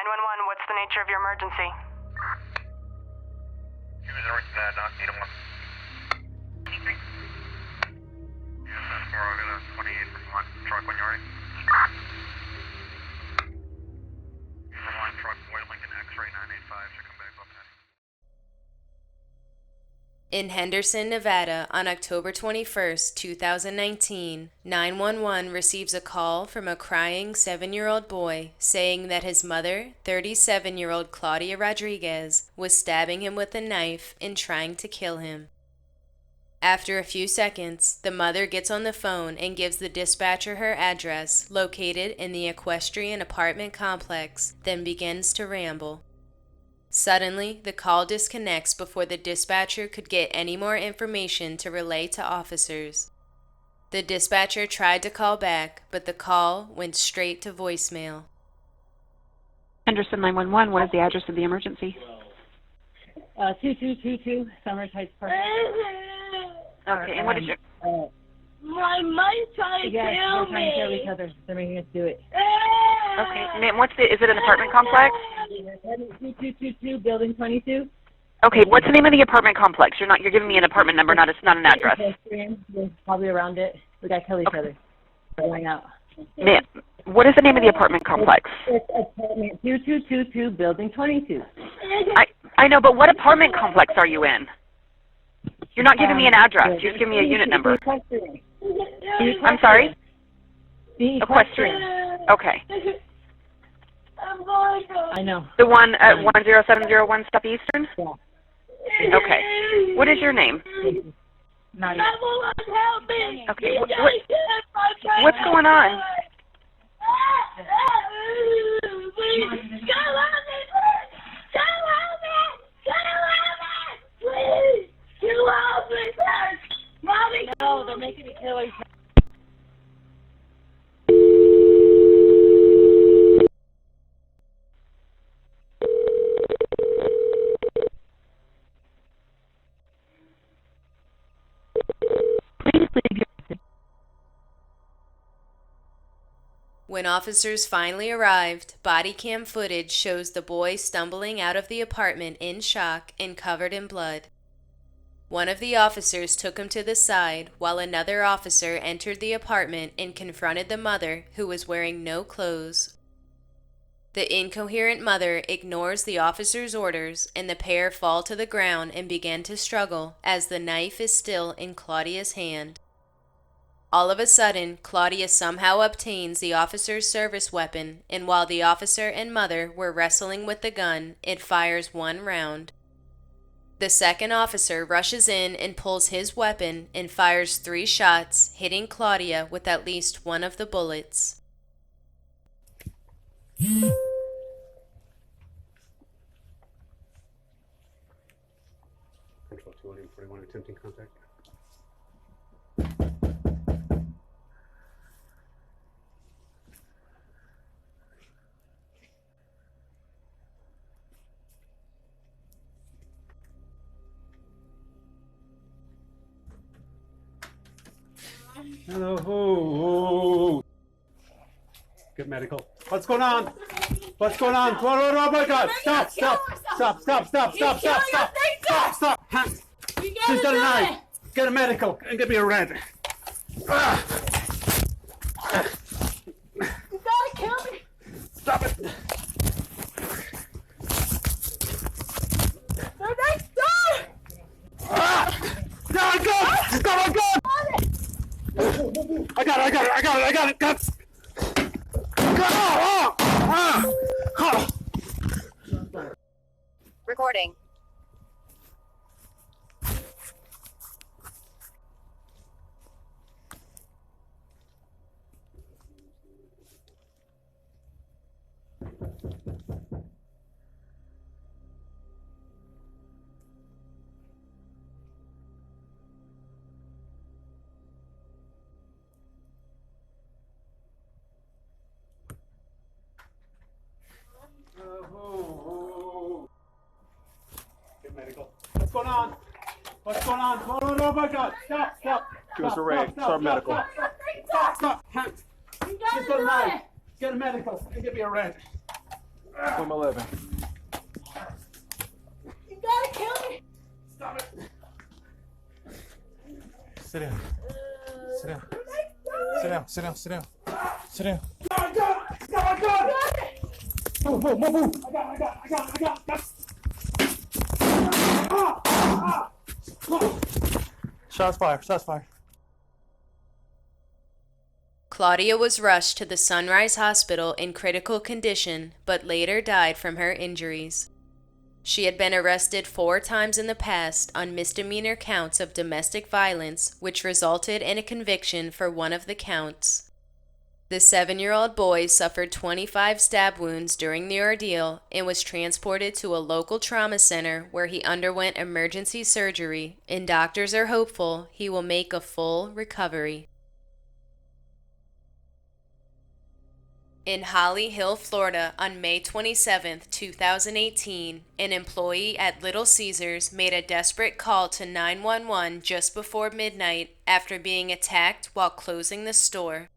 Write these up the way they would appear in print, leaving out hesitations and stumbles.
911, what's the nature of your emergency? He was already bad, not need one. Yeah, that's 4, I'll get a 28 from one truck when you're ready. From one truck, Boyd Lincoln X-ray 985, should come back up then. In Henderson, Nevada, on October 21st, 2019, 911 receives a call from a crying 7-year-old boy saying that his mother, 37-year-old Claudia Rodriguez, was stabbing him with a knife and trying to kill him. After a few seconds, the mother gets on the phone and gives the dispatcher her address, located in the equestrian apartment complex, then begins to ramble. Suddenly, the call disconnects before the dispatcher could get any more information to relay to officers. The dispatcher tried to call back, but the call went straight to voicemail. Henderson 911, what is the address of the emergency? 2222 Summers Heights Park. Okay, and what is your... My mom's trying to kill me. They're trying to kill each other. They're making us do it. Okay, ma'am, is it an apartment complex? 2222 Building 22. Okay, what's the name of the apartment complex? You're giving me an apartment number, not an address. We're probably around it. We got to kill each other. We're going out. Ma'am, what is the name of the apartment complex? It's apartment 2222 Building 22. I know, but what apartment complex are you in? You're not giving me an address. You're just giving me a unit number. I'm sorry? The Equestrian. Okay. I know. The one at 10701 Step Eastern? Yeah. Okay. What is your name? Nadia. Okay. What's going on? No, they're making me kill each other. When officers finally arrived, body cam footage shows the boy stumbling out of the apartment in shock and covered in blood. One of the officers took him to the side, while another officer entered the apartment and confronted the mother, who was wearing no clothes. The incoherent mother ignores the officer's orders, and the pair fall to the ground and begin to struggle as the knife is still in Claudia's hand. All of a sudden, Claudia somehow obtains the officer's service weapon, and while the officer and mother were wrestling with the gun, it fires one round. The second officer rushes in and pulls his weapon and fires 3 shots, hitting Claudia with at least one of the bullets. Control 241, attempting contact. Hello. Oh. Get medical. What's going on? What's going on? Oh my God! Stop! Stop! Stop! Stop! Stop! Stop! Stop! Stop! Stop! Stop! Hands! She's got a knife. Get a medical and get me a red. You gotta kill me. Stop it! They're next door. No, I got it! Stop! I got it! I got it! Got it! Recording. Get medical. What's going on? What's going on? Oh my God! Stop! Stop! Give us a red. Start medical. Stop! Hands! She's got a knife. Get a medical and get me a red. I'm 11. You gotta kill me. Stop it. Sit down. Sit down. Sit down. Sit down. Sit down. Sit down. I got it. Move. I got. Shots fired. Claudia was rushed to the Sunrise Hospital in critical condition, but later died from her injuries. She had been arrested 4 times in the past on misdemeanor counts of domestic violence, which resulted in a conviction for one of the counts. The 7-year-old boy suffered 25 stab wounds during the ordeal and was transported to a local trauma center where he underwent emergency surgery, and doctors are hopeful he will make a full recovery. In Holly Hill, Florida, on May 27, 2018, an employee at Little Caesars made a desperate call to 911 just before midnight after being attacked while closing the store.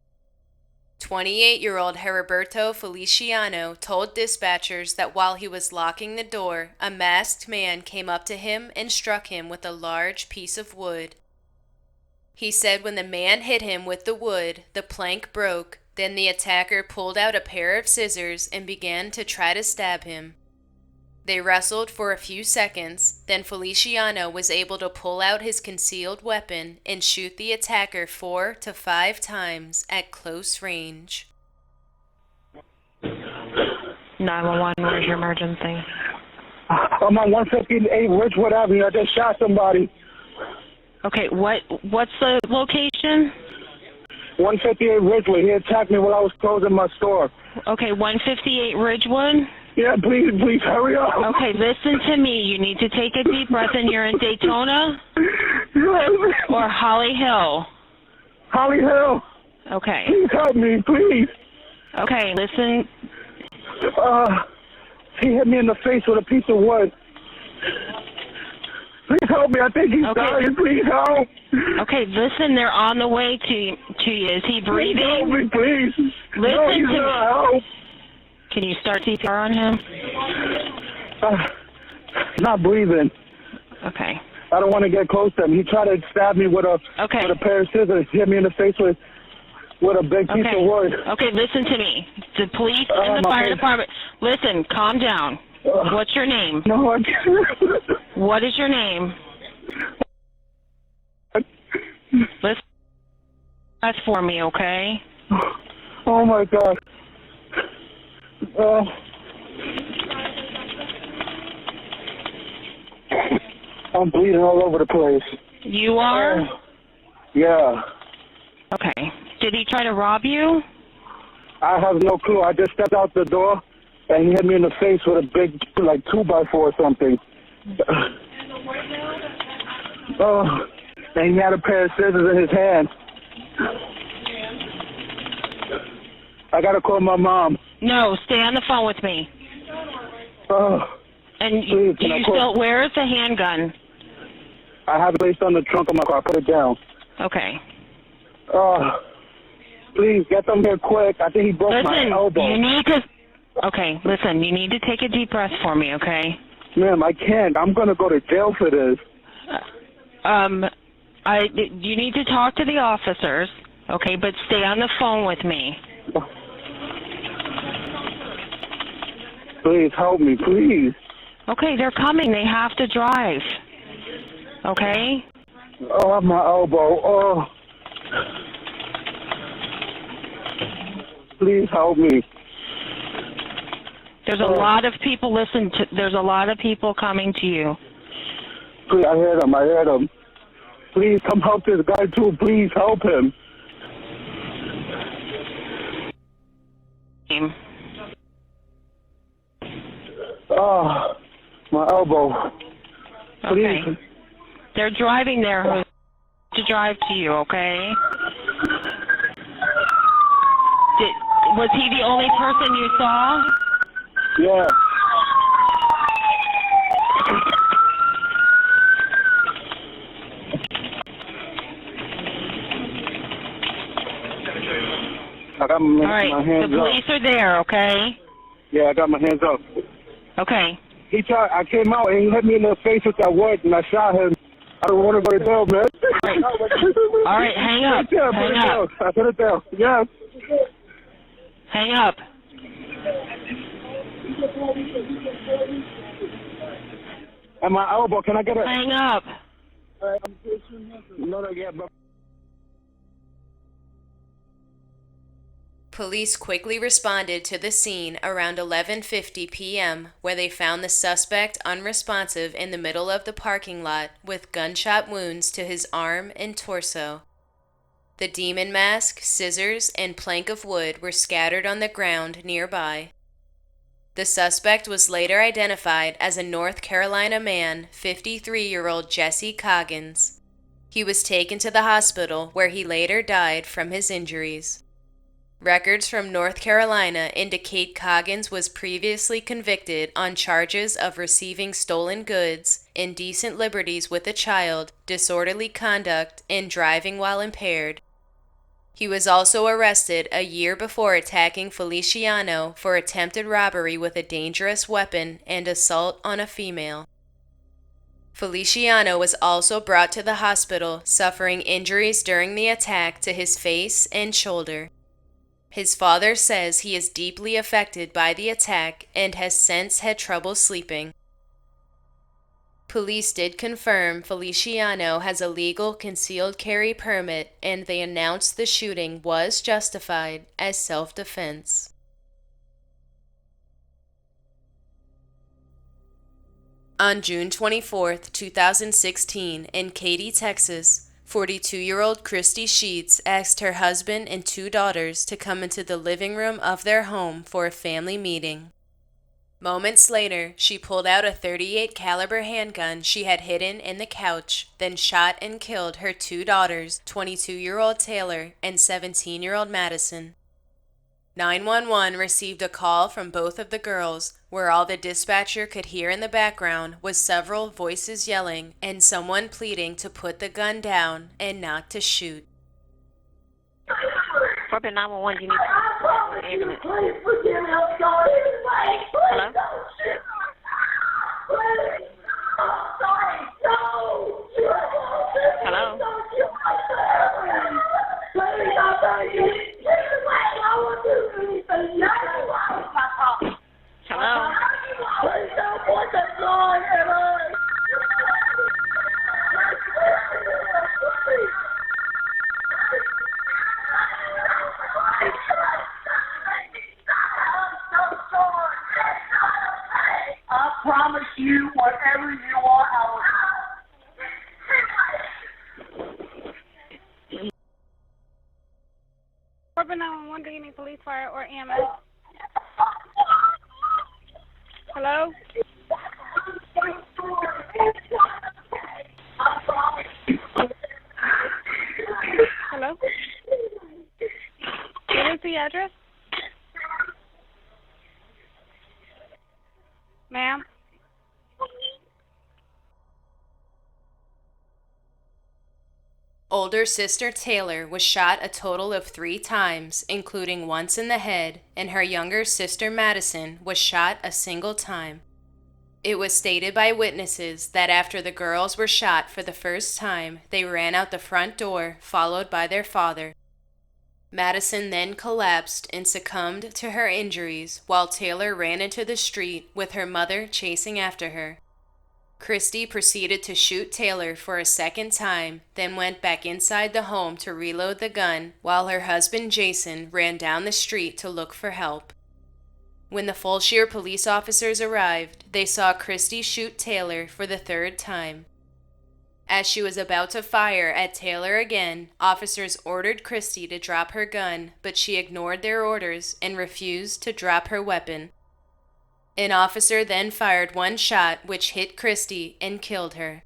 28-year-old Heriberto Feliciano told dispatchers that while he was locking the door, a masked man came up to him and struck him with a large piece of wood. He said when the man hit him with the wood, the plank broke. Then the attacker pulled out a pair of scissors and began to try to stab him. They wrestled for a few seconds, then Feliciano was able to pull out his concealed weapon and shoot the attacker 4 to 5 times at close range. 911, where's your emergency? I'm on 158 Ridgewood Avenue. I just shot somebody. Okay, what's the location? 158 Ridgewood. He attacked me while I was closing my store. Okay, 158 Ridgewood? Yeah, please hurry up. Okay, listen to me. You need to take a deep breath, and you're in Daytona? Yes. Or Holly Hill? Holly Hill. Okay. Please help me, please. Okay, listen. He hit me in the face with a piece of wood. Please help me. I think he's dying. Please help. Okay, listen. They're on the way to you. Is he breathing? Please help me, please. Listen no, he's to not. me. Help. Can you start CPR on him? Not breathing. Okay. I don't want to get close to him. He tried to stab me with a pair of scissors. Hit me in the face with a big piece of wood. Okay, listen to me. The police and the fire department. Listen, calm down. What's your name? No, I can't. What is your name? Listen. That's for me, okay? Oh my God. I'm bleeding all over the place. You are? Yeah. Okay. Did he try to rob you? I have no clue. I just stepped out the door, and he hit me in the face with a big, 2x4 or something. And he had a pair of scissors in his hand. I gotta call my mom. No, stay on the phone with me. And please, do you still, where is the handgun? I have it placed on the trunk of my car. Put it down. Okay. Please, get them here quick. I think he broke my elbow. You need to... Okay, listen, you need to take a deep breath for me, okay? Ma'am, I can't. I'm going to go to jail for this. You need to talk to the officers, okay, but stay on the phone with me. Please, help me, please. Okay, they're coming. They have to drive. Okay? Oh, my elbow. Oh. Please help me. There's a lot of people, there's a lot of people coming to you. Please, I heard him. Please come help this guy too. Please help him. Oh, my elbow. Please. Okay. They're driving there to drive to you, okay? Was he the only person you saw? Yeah. I got All right, my hands the police are there, okay? Yeah, I got my hands up. Okay. I came out and he hit me in the face with that wood and I shot him. I don't want to go down, man. All right, hang up. Hang up. I put it down. Yes. Hang up. At my elbow, can I get a... Hang up. No, yeah, but... Police quickly responded to the scene around 11:50 p.m., where they found the suspect unresponsive in the middle of the parking lot with gunshot wounds to his arm and torso. The demon mask, scissors, and plank of wood were scattered on the ground nearby. The suspect was later identified as a North Carolina man, 53-year-old Jesse Coggins. He was taken to the hospital where he later died from his injuries. Records from North Carolina indicate Coggins was previously convicted on charges of receiving stolen goods, indecent liberties with a child, disorderly conduct, and driving while impaired. He was also arrested a year before attacking Feliciano for attempted robbery with a dangerous weapon and assault on a female. Feliciano was also brought to the hospital, suffering injuries during the attack to his face and shoulder. His father says he is deeply affected by the attack and has since had trouble sleeping. Police did confirm Feliciano has a legal concealed carry permit, and they announced the shooting was justified as self-defense. On June 24, 2016, in Katy, Texas, 42-year-old Christy Sheats asked her husband and 2 daughters to come into the living room of their home for a family meeting. Moments later, she pulled out a .38 caliber handgun she had hidden in the couch, then shot and killed her 2 daughters, 22-year-old Taylor and 17-year-old Madison. 911 received a call from both of the girls, where all the dispatcher could hear in the background was several voices yelling and someone pleading to put the gun down and not to shoot. Corporate 911, you need to ambulance. Hello? Hello? Hello? I promise you, whatever you want, I will. Corporate 911, do you need police, fire, or EMS? Hello? Hello? What is the address? Ma'am? Older sister Taylor was shot a total of 3 times, including once in the head, and her younger sister Madison was shot a single time. It was stated by witnesses that after the girls were shot for the first time, they ran out the front door, followed by their father. Madison then collapsed and succumbed to her injuries, while Taylor ran into the street with her mother chasing after her. Christy proceeded to shoot Taylor for a second time, then went back inside the home to reload the gun, while her husband Jason ran down the street to look for help. When the Fulshire police officers arrived, they saw Christy shoot Taylor for the 3rd time. As she was about to fire at Taylor again, officers ordered Christy to drop her gun, but she ignored their orders and refused to drop her weapon. An officer then fired 1 shot which hit Christy and killed her.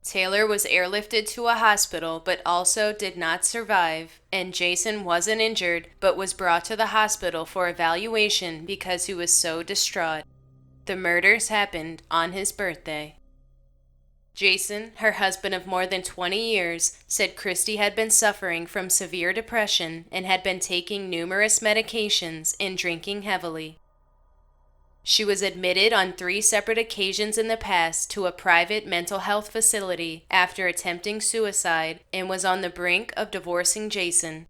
Taylor was airlifted to a hospital but also did not survive, and Jason wasn't injured but was brought to the hospital for evaluation because he was so distraught. The murders happened on his birthday. Jason, her husband of more than 20 years, said Christy had been suffering from severe depression and had been taking numerous medications and drinking heavily. She was admitted on 3 separate occasions in the past to a private mental health facility after attempting suicide and was on the brink of divorcing Jason.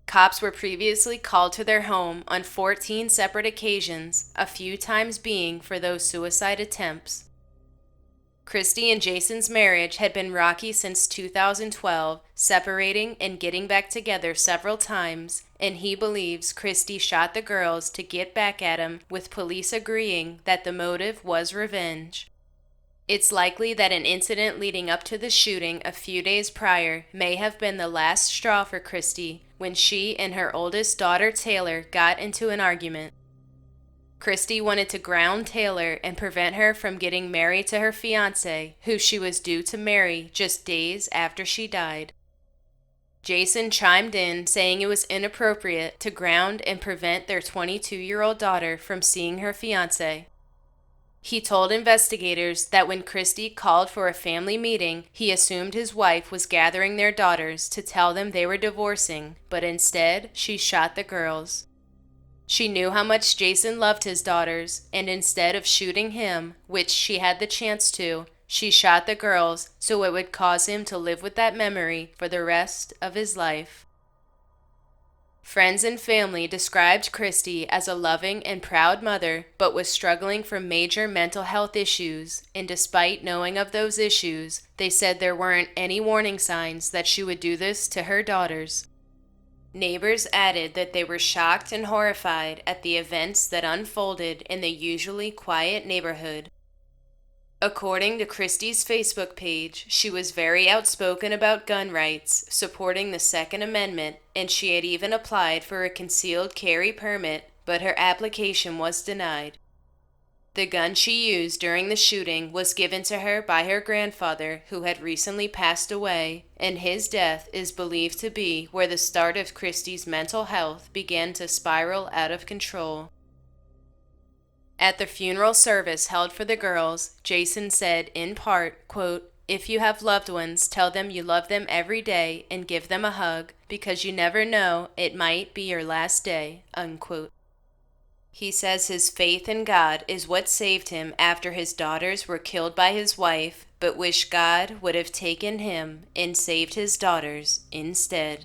Cops were previously called to their home on 14 separate occasions, a few times being for those suicide attempts. Christy and Jason's marriage had been rocky since 2012, separating and getting back together several times, and he believes Christy shot the girls to get back at him, with police agreeing that the motive was revenge. It's likely that an incident leading up to the shooting a few days prior may have been the last straw for Christy when she and her oldest daughter Taylor got into an argument. Christy wanted to ground Taylor and prevent her from getting married to her fiancé, who she was due to marry just days after she died. Jason chimed in, saying it was inappropriate to ground and prevent their 22-year-old daughter from seeing her fiancé. He told investigators that when Christy called for a family meeting, he assumed his wife was gathering their daughters to tell them they were divorcing, but instead she shot the girls. She knew how much Jason loved his daughters, and instead of shooting him, which she had the chance to, she shot the girls so it would cause him to live with that memory for the rest of his life. Friends and family described Christy as a loving and proud mother, but was struggling from major mental health issues, and despite knowing of those issues, they said there weren't any warning signs that she would do this to her daughters. Neighbors added that they were shocked and horrified at the events that unfolded in the usually quiet neighborhood. According to Christy's Facebook page, she was very outspoken about gun rights, supporting the Second Amendment, and she had even applied for a concealed carry permit, but her application was denied. The gun she used during the shooting was given to her by her grandfather, who had recently passed away, and his death is believed to be where the start of Christy's mental health began to spiral out of control. At the funeral service held for the girls, Jason said in part, quote, "If you have loved ones, tell them you love them every day and give them a hug, because you never know, it might be your last day," unquote. He says his faith in God is what saved him after his daughters were killed by his wife, but wish God would have taken him and saved his daughters instead.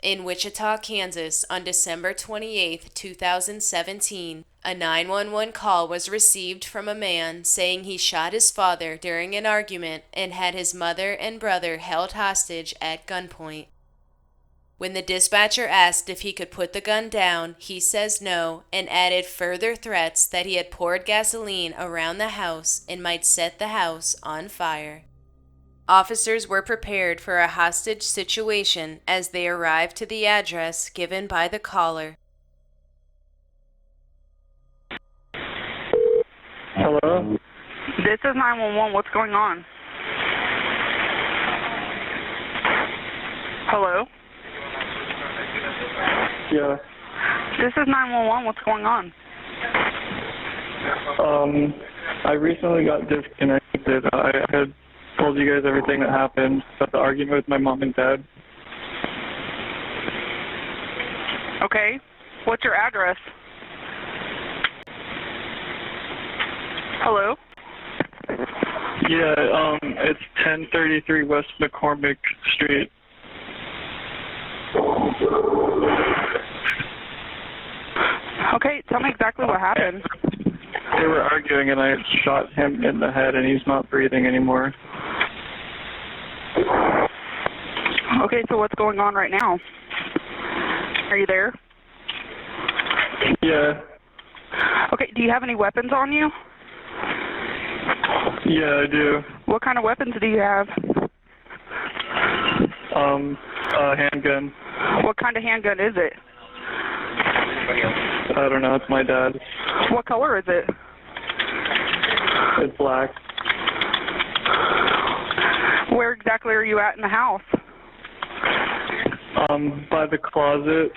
In Wichita, Kansas, on December 28, 2017, a 911 call was received from a man saying he shot his father during an argument and had his mother and brother held hostage at gunpoint. When the dispatcher asked if he could put the gun down, he says no, and added further threats that he had poured gasoline around the house and might set the house on fire. Officers were prepared for a hostage situation as they arrived to the address given by the caller. Hello? This is 911. What's going on? Hello? Yeah. This is 911. What's going on? I recently got disconnected. I had told you guys everything that happened about the argument with my mom and dad. Okay. What's your address? Hello? Yeah, it's 1033 West McCormick Street. Okay, tell me exactly what happened. They were arguing and I shot him in the head and he's not breathing anymore. Okay, so what's going on right now? Are you there? Yeah. Okay, do you have any weapons on you? Yeah, I do. What kind of weapons do you have? A handgun. What kind of handgun is it? I don't know, it's my dad's. What color is it? It's black. Where exactly are you at in the house? By the closet.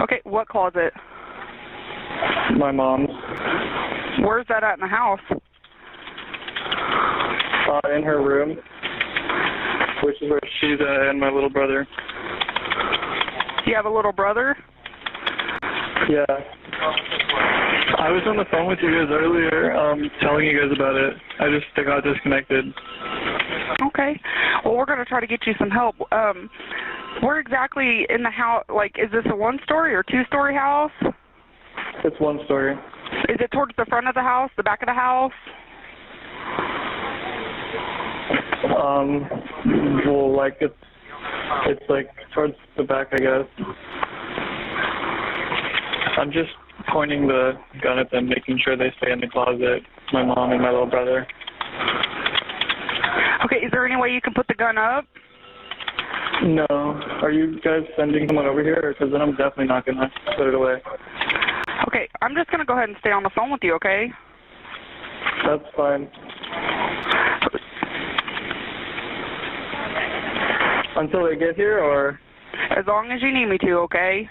Okay, what closet? My mom's. Where's that at in the house? In her room. which is where she's at, and my little brother. You have a little brother? Yeah. I was on the phone with you guys earlier, telling you guys about it. I just got disconnected. Okay. Well, we're going to try to get you some help. Where exactly in the house, like, is this a one-story or two-story house? It's one story. Is it towards the front of the house, the back of the house? Well, like, it's like towards the back, I guess. I'm just pointing the gun at them, making sure they stay in the closet, my mom and my little brother. Okay, is there any way you can put the gun up? No. Are you guys sending someone over here? Because then I'm definitely not going to put it away. Okay, I'm just going to go ahead and stay on the phone with you, okay? That's fine. Until they get here, or? As long as you need me to, okay?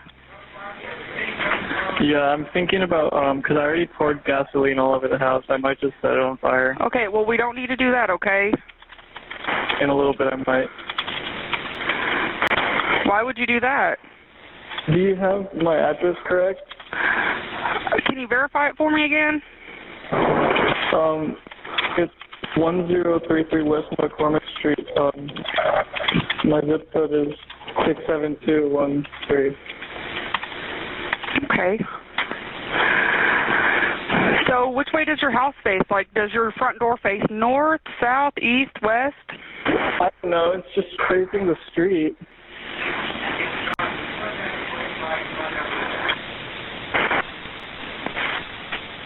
Yeah, I'm thinking about, because I already poured gasoline all over the house. I might just set it on fire. Okay, well, we don't need to do that, okay? In a little bit, I might. Why would you do that? Do you have my address correct? Can you verify it for me again? It's 1033 West McCormick Street. My zip code is 67213. Okay. So which way does your house face? Like, does your front door face north, south, east, west? I don't know. It's just facing the street.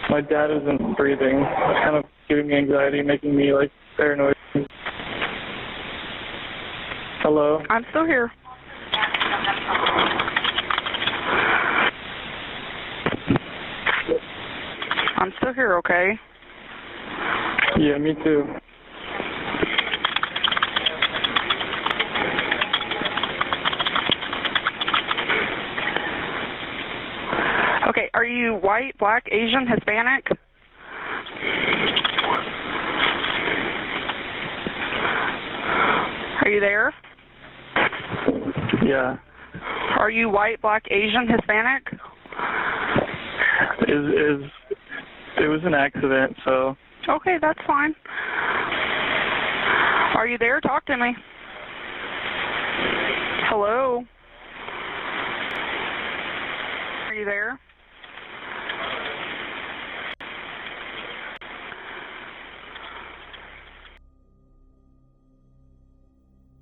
My dad isn't breathing. It's kind of giving me anxiety, making me, like, paranoid. Hello? I'm still here. I'm still here, okay? Yeah, me too. Okay, are you white, black, Asian, Hispanic? Are you there? Yeah. Are you white, black, Asian, Hispanic? It was an accident, so. Okay, that's fine. Are you there? Talk to me. Hello? Are you there?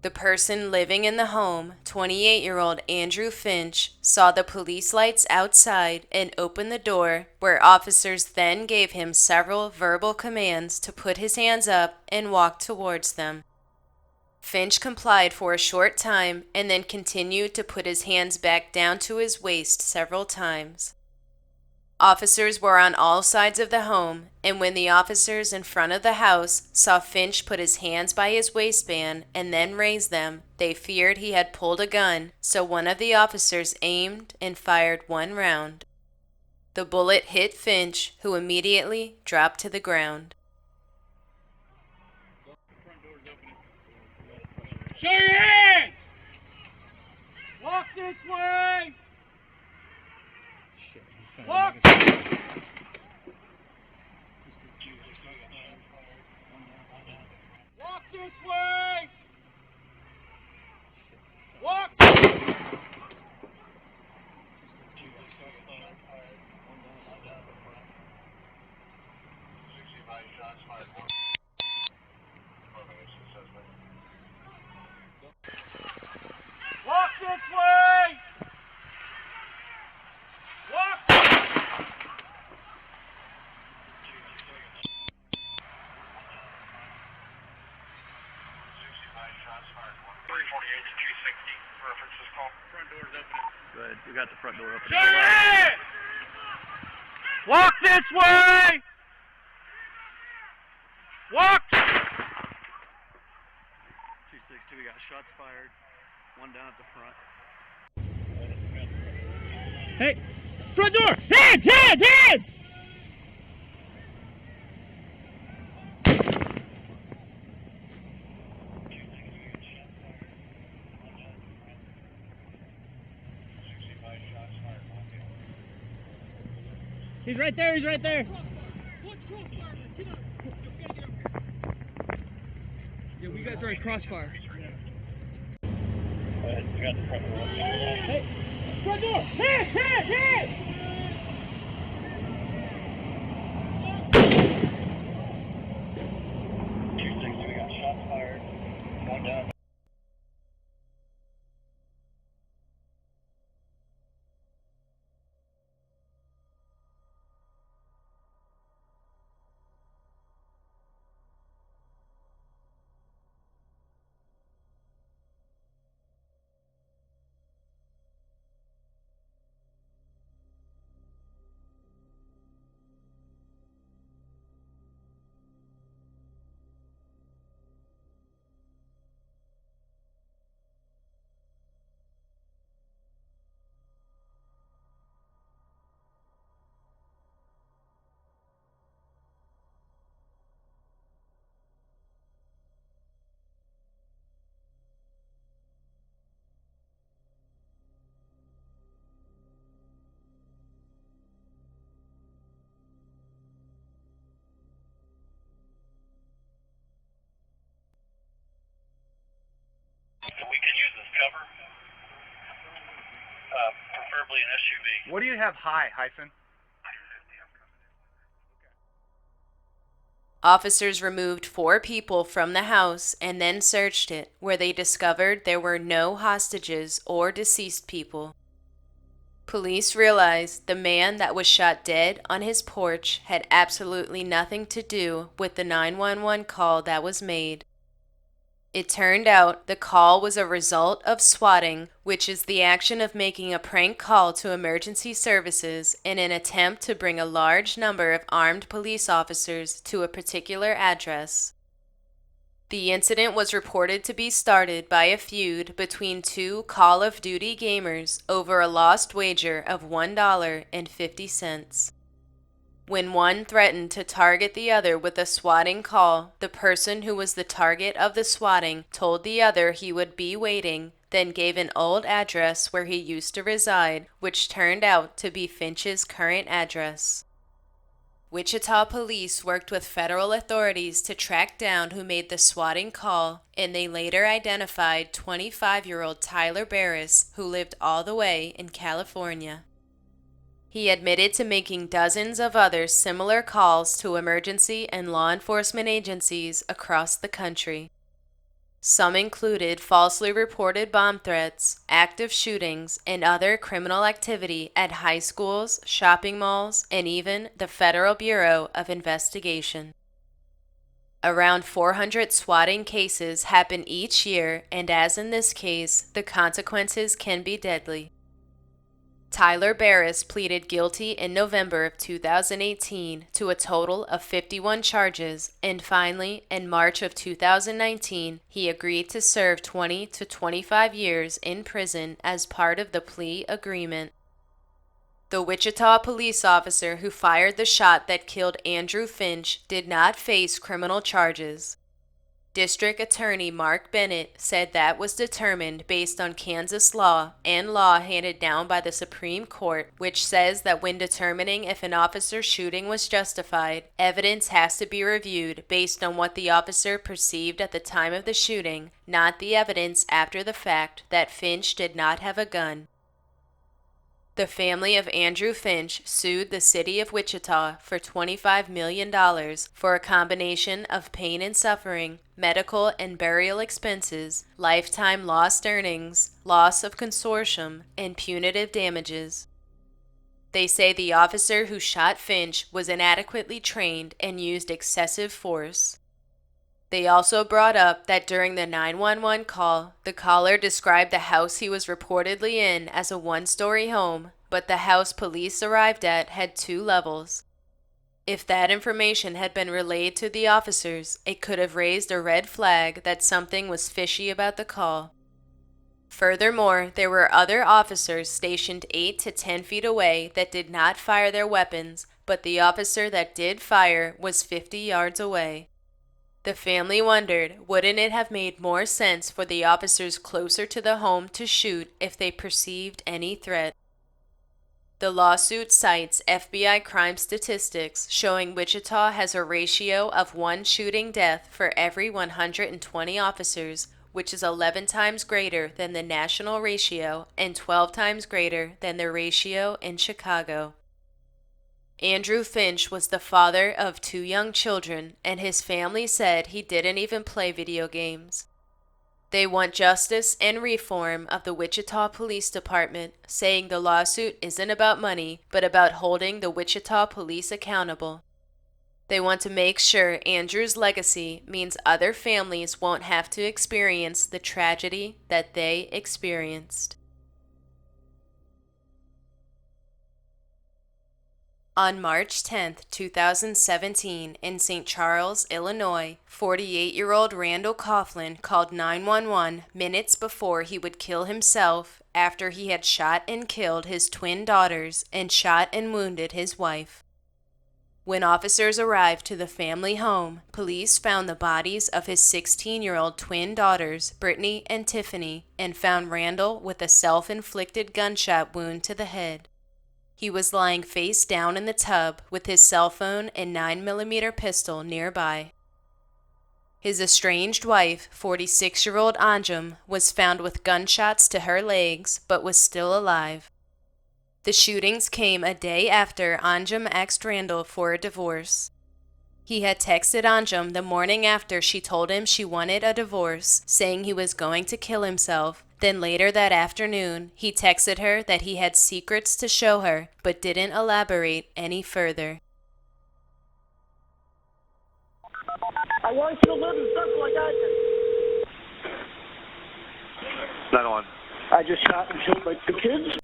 The person living in the home, 28-year-old Andrew Finch, saw the police lights outside and opened the door, where officers then gave him several verbal commands to put his hands up and walk towards them. Finch complied for a short time and then continued to put his hands back down to his waist several times. Officers were on all sides of the home, and when the officers in front of the house saw Finch put his hands by his waistband and then raise them, they feared he had pulled a gun, so one of the officers aimed and fired one round. The bullet hit Finch, who immediately dropped to the ground. Show your hands! Walk this way! Walk! Walk this way! Walk! Walk this way! Walk! 348 to 260. References call. Front door's open. Good. We got the front door open. Show your hands! Walk this way! Walk! 262, we got shots fired. One down at the front. Hey! Front door! Hands! Hands! Hands! He's right there, he's right there. Yeah, we guys are in crossfire. Hey, front door! Hit! Hit! Hit! We got shots fired. One down. We can use this cover, preferably an SUV. What do you have high, Hyphen? Officers removed 4 people from the house and then searched it, where they discovered there were no hostages or deceased people. Police realized the man that was shot dead on his porch had absolutely nothing to do with the 911 call that was made. It turned out the call was a result of swatting, which is the action of making a prank call to emergency services in an attempt to bring a large number of armed police officers to a particular address. The incident was reported to be started by a feud between 2 Call of Duty gamers over a lost wager of $1.50. When one threatened to target the other with a swatting call, the person who was the target of the swatting told the other he would be waiting, then gave an old address where he used to reside, which turned out to be Finch's current address. Wichita police worked with federal authorities to track down who made the swatting call, and they later identified 25-year-old Tyler Barris, who lived all the way in California. He admitted to making dozens of other similar calls to emergency and law enforcement agencies across the country. Some included falsely reported bomb threats, active shootings, and other criminal activity at high schools, shopping malls, and even the Federal Bureau of Investigation. Around 400 swatting cases happen each year, and as in this case, the consequences can be deadly. Tyler Barris pleaded guilty in November of 2018 to a total of 51 charges, and finally, in March of 2019, he agreed to serve 20 to 25 years in prison as part of the plea agreement. The Wichita police officer who fired the shot that killed Andrew Finch did not face criminal charges. District Attorney Mark Bennett said that was determined based on Kansas law and law handed down by the Supreme Court, which says that when determining if an officer's shooting was justified, evidence has to be reviewed based on what the officer perceived at the time of the shooting, not the evidence after the fact that Finch did not have a gun. The family of Andrew Finch sued the city of Wichita for $25 million for a combination of pain and suffering, medical and burial expenses, lifetime lost earnings, loss of consortium, and punitive damages. They say the officer who shot Finch was inadequately trained and used excessive force. They also brought up that during the 911 call, the caller described the house he was reportedly in as a one-story home, but the house police arrived at had 2 levels. If that information had been relayed to the officers, it could have raised a red flag that something was fishy about the call. Furthermore, there were other officers stationed 8 to 10 feet away that did not fire their weapons, but the officer that did fire was 50 yards away. The family wondered, wouldn't it have made more sense for the officers closer to the home to shoot if they perceived any threat? The lawsuit cites FBI crime statistics showing Wichita has a ratio of 1 shooting death for every 120 officers, which is 11 times greater than the national ratio and 12 times greater than the ratio in Chicago. Andrew Finch was the father of 2 young children, and his family said he didn't even play video games. They want justice and reform of the Wichita Police Department, saying the lawsuit isn't about money, but about holding the Wichita police accountable. They want to make sure Andrew's legacy means other families won't have to experience the tragedy that they experienced. On March 10, 2017, in St. Charles, Illinois, 48-year-old Randall Coffland called 911 minutes before he would kill himself after he had shot and killed his twin daughters and shot and wounded his wife. When officers arrived to the family home, police found the bodies of his 16-year-old twin daughters, Brittany and Tiffany, and found Randall with a self-inflicted gunshot wound to the head. He was lying face down in the tub with his cell phone and 9mm pistol nearby. His estranged wife, 46-year-old Anjum, was found with gunshots to her legs but was still alive. The shootings came a day after Anjum asked Randall for a divorce. He had texted Anjum the morning after she told him she wanted a divorce, saying he was going to kill himself. Then later that afternoon, he texted her that he had secrets to show her, but didn't elaborate any further. I want you to live in something like I did. Not on. I just shot and killed my 2 kids,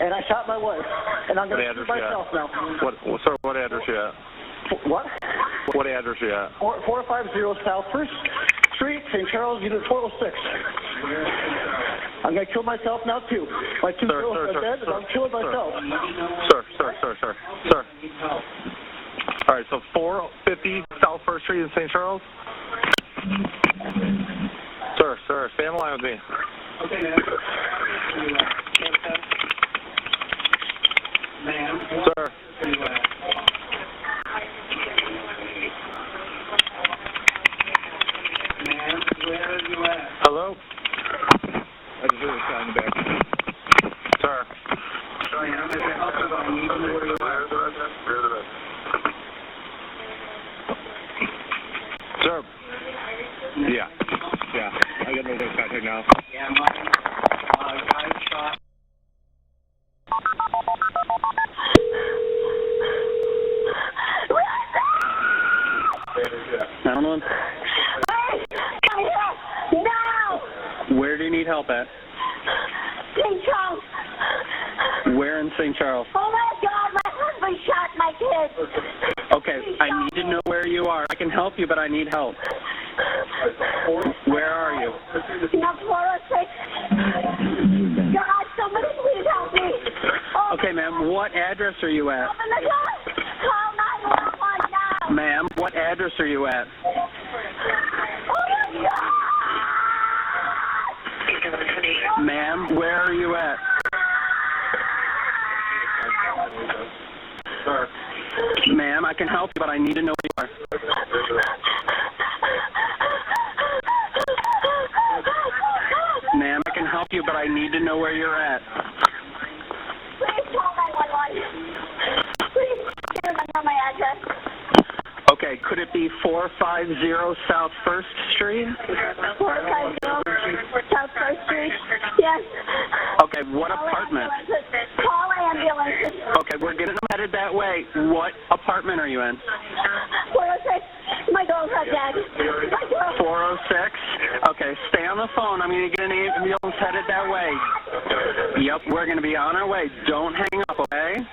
and I shot my wife, and I'm going to shoot myself now. What address you at? What? What address you at? 450 South 1st Street, St. Charles, Unit 406. I'm going to kill myself now, too. My 2 girls are dead, and I'm killing myself. Sir. All right, so 450 South 1st Street in St. Charles? Sir, stay on the line with me. Okay, man. Ma'am. Sir. Ma'am, where are you at? Hello? I just heard a shot in the back. Sir. Sir. Yeah. I got no voice contact now. Yeah, my guy shot. I don't know. Where do you need help at? St. Charles. Where in St. Charles? Oh my God, my husband shot my kids. Okay, I need to know where you are. I can help you, but I need help. Where are you? Not 406. God, somebody please help me. Oh, Okay, ma'am, what address are you at? open the door. Call 911 now. Ma'am, what address are you at? Oh my God. Ma'am, where are you at? Ma'am, I can help you, but I need to know where you are. Ma'am, I can help you, but I need to know where you're at. Please call 911. Please give them my address. Okay, could it be 450 South 1st Street? 450 South 1st Street. Yes. Okay, what apartment? Call ambulance. Okay, we're getting them headed that way. What apartment are you in? 406. My girls are dead. My girls. 406? Okay, stay on the phone. I'm going to get an ambulance headed that way. Yep, we're going to be on our way. Don't hang up, okay?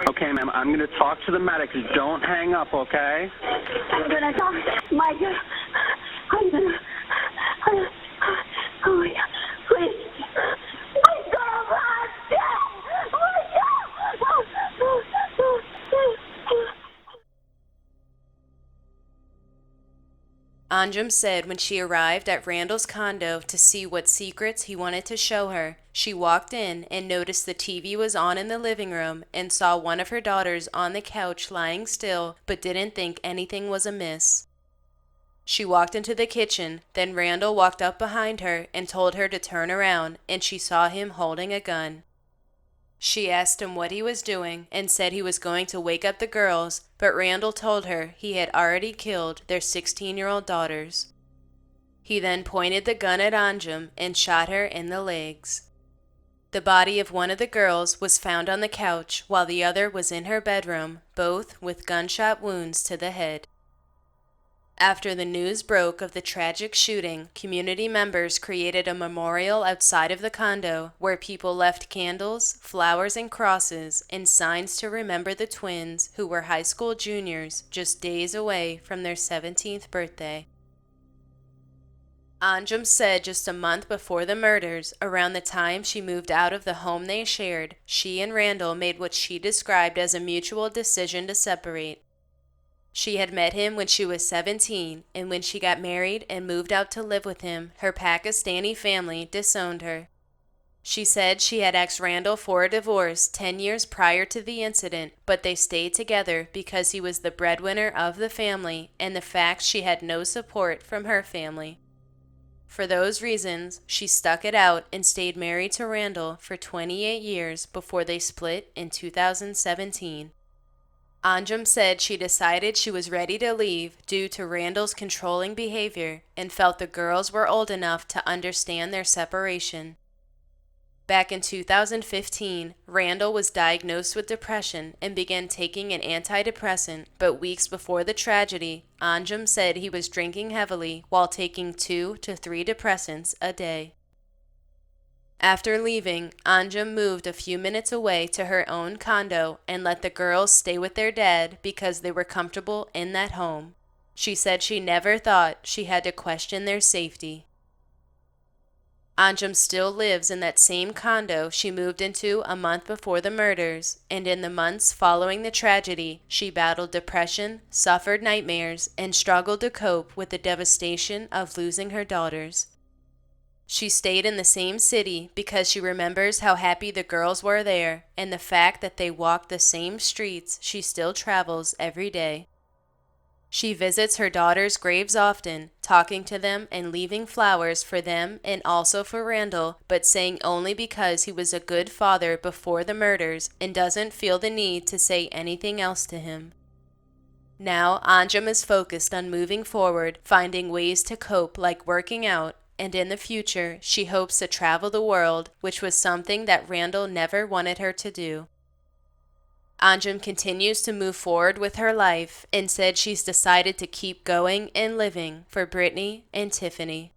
Okay, ma'am, I'm going to talk to the medics. Don't hang up, okay? I'm going to talk. My God. I'm going to. Oh, my God. Please. My girlfriend's dead. Oh, my God. Anjum said when she arrived at Randall's condo to see what secrets he wanted to show her, she walked in and noticed the TV was on in the living room and saw one of her daughters on the couch lying still, but didn't think anything was amiss. She walked into the kitchen, then Randall walked up behind her and told her to turn around, and she saw him holding a gun. She asked him what he was doing and said he was going to wake up the girls, but Randall told her he had already killed their 16-year-old daughters. He then pointed the gun at Anjum and shot her in the legs. The body of one of the girls was found on the couch while the other was in her bedroom, both with gunshot wounds to the head. After the news broke of the tragic shooting, community members created a memorial outside of the condo where people left candles, flowers and crosses, and signs to remember the twins who were high school juniors just days away from their 17th birthday. Anjum said just a month before the murders, around the time she moved out of the home they shared, she and Randall made what she described as a mutual decision to separate. She had met him when she was 17, and when she got married and moved out to live with him, her Pakistani family disowned her. She said she had asked Randall for a divorce 10 years prior to the incident, but they stayed together because he was the breadwinner of the family and the fact she had no support from her family. For those reasons, she stuck it out and stayed married to Randall for 28 years before they split in 2017. Anjum said she decided she was ready to leave due to Randall's controlling behavior and felt the girls were old enough to understand their separation. Back in 2015, Randall was diagnosed with depression and began taking an antidepressant, but weeks before the tragedy, Anjum said he was drinking heavily while taking 2 to 3 depressants a day. After leaving, Anjum moved a few minutes away to her own condo and let the girls stay with their dad because they were comfortable in that home. She said she never thought she had to question their safety. Anjum still lives in that same condo she moved into a month before the murders, and in the months following the tragedy, she battled depression, suffered nightmares, and struggled to cope with the devastation of losing her daughters. She stayed in the same city because she remembers how happy the girls were there and the fact that they walked the same streets she still travels every day. She visits her daughters' graves often, talking to them and leaving flowers for them and also for Randall, but saying only because he was a good father before the murders and doesn't feel the need to say anything else to him. Now, Anjum is focused on moving forward, finding ways to cope like working out, and in the future, she hopes to travel the world, which was something that Randall never wanted her to do. Anjum continues to move forward with her life and said she's decided to keep going and living for Brittany and Tiffany.